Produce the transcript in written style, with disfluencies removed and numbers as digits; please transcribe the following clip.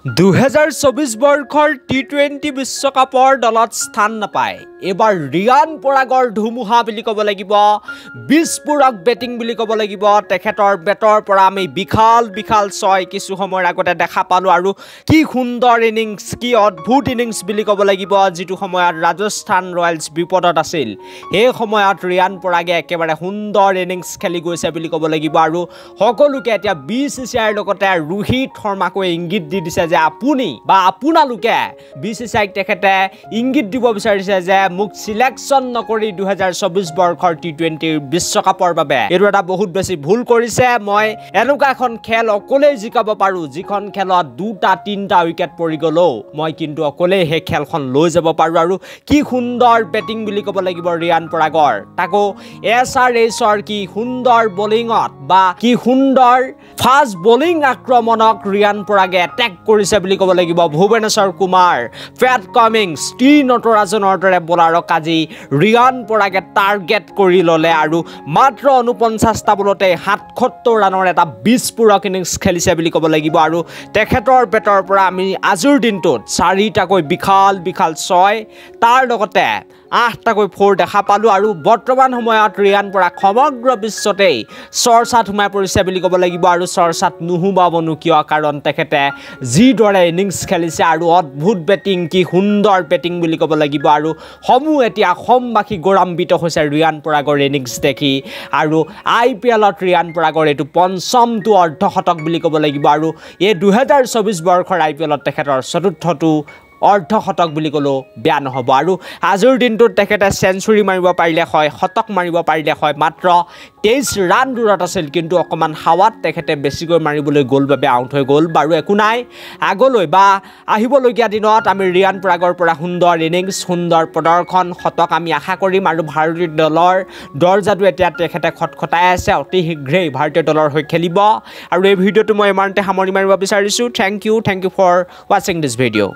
2024 বৰ্ষৰ টি20 বিশ্বকাপৰ দলত স্থান নাপায় এবাৰ ৰিয়ান পৰাগৰ ধুমুহা বুলি ক'ব লাগিব বিস্ফোৰক বেটিং বুলি ক'ব লাগিব তেখেতৰ বেটৰ পৰা আমি বিশাল ছয় কিছু সময়ৰ আগতে দেখা পালো আৰু কি সুন্দৰ ইনিংস কি অদ্ভুত ইনিংস বুলি ক'ব লাগিব যেটো সময়ত ৰাজস্থান ৰয়েলছ বিপদত আছিল এই সময়ত ৰিয়ান পৰাগে একেবাৰে সুন্দৰ ইনিংস খেলি গৈছে বুলি ক'ব লাগিব আৰু সকলোকে এতিয়া বিচিচিআইৰ লগতে ৰোহিত শৰ্মাক ইংগিত দি দিছে যে আপুনি বা আপোনালোকে বিচিচিআইক তেখেতে ইংগিত দিব বিচাৰিছে যে মুক সিলেকশন নকৰি 2024 বৰ্ষৰ টি20 বিশ্বকাপৰ বাবে এটো এটা বহুত বেছি ভুল কৰিছে মই এনেকুৱা এখন খেল অকলে জিকাব পাৰো যিখন খেলত দুটা তিনটা উইকেট পৰি গলো মই কিন্তু অকলে হে খেলখন লৈ যাব পাৰো আৰু কি সুন্দৰ বেটিং বুলি ক'ব লাগিব ৰিয়ান পৰাগৰ তাকো এছআৰএছৰ কি সুন্দৰ বোলিংত বা কি সুন্দৰ ফাষ্ট বোলিং আক্ৰমণক ৰিয়ান পৰাগে এটেক কৰিছে বুলি ক'ব লাগিব ভুৱনেশ্বৰ কুমাৰ ফেট কামিংছ টি নটৰাজনৰ দৰে বলাৰক আজি ৰিয়ান পৰাগে টাৰ্গেট কৰি ললে আৰু মাত্ৰ 49টা বলতে 77 ৰানৰ এটা বিস্ফোৰক ইনিংস খেলিছে বুলি ক'ব লাগিব আৰু তেখেতৰ বেটৰ পৰা আমি আজিৰ দিনটোত 4টাকৈ বিশাল ছয় তাৰ লগতে 8টাকৈ 4 দেখা পালো আৰু বৰ্তমান সময়ত ৰিয়ান পৰাগ সমগ্ৰ বিশ্বতেই চৰ্চাত সোমাই পৰিছে বুলি ক'ব লাগিব আৰু চৰ্চাত নুহুবাবনো কিয় কাৰণ তেখেতে যি দৰে ইনিংস খেলিছে আৰু অদ্ভুত বেটিং কি সুন্দৰ বেটিং বুলি ক'ব লাগিব আৰু সমূহ এতিয়া অসমবাসী গৌৰৱান্বিত হৈছে ৰিয়ান পৰাগৰ ইনিংস দেখি আৰু আইপিএলত ৰিয়ান পৰাগৰ এটো পঞ্চমটো অৰ্ধশতক বুলি ক'ব লাগিব আৰু এই 2024 বৰ্ষৰ আইপিএলত তেখেতৰ চতুৰ্থটো অৰ্ধশতক বুলি কলো বেয়া নহব আৰু আজিৰ দিনটোত তেখেতে সেঞ্চুৰী মাৰিব পাৰিলে হয় শতক মাৰিব পাৰিলে হয় মাত্ৰ 23 ৰান দূৰত আছিল কিন্তু অকমান হাৱাত তেখেতে বেছিকৈ মাৰিবলৈ গ'ল বাবে আউট হৈ গ'ল বাৰু একো নাই আগলৈ বা আহিবলগীয়া দিনত আমি ৰিয়ান পৰাগৰ পৰা সুন্দৰ ইনিংস সুন্দৰ প্ৰদৰ্শন শতক আমি আশা কৰিম আৰু ভাৰতীয় দলৰ দৰজাটো এতিয়া তেখেতে খটখটাই আছে অতি শীঘ্ৰেই ভাৰতীয় দলৰ হৈ খেলিব আৰু এই ভিডিঅটো মই ইমানতে সামৰি মাৰিব বিচাৰিছো thank you for watching this video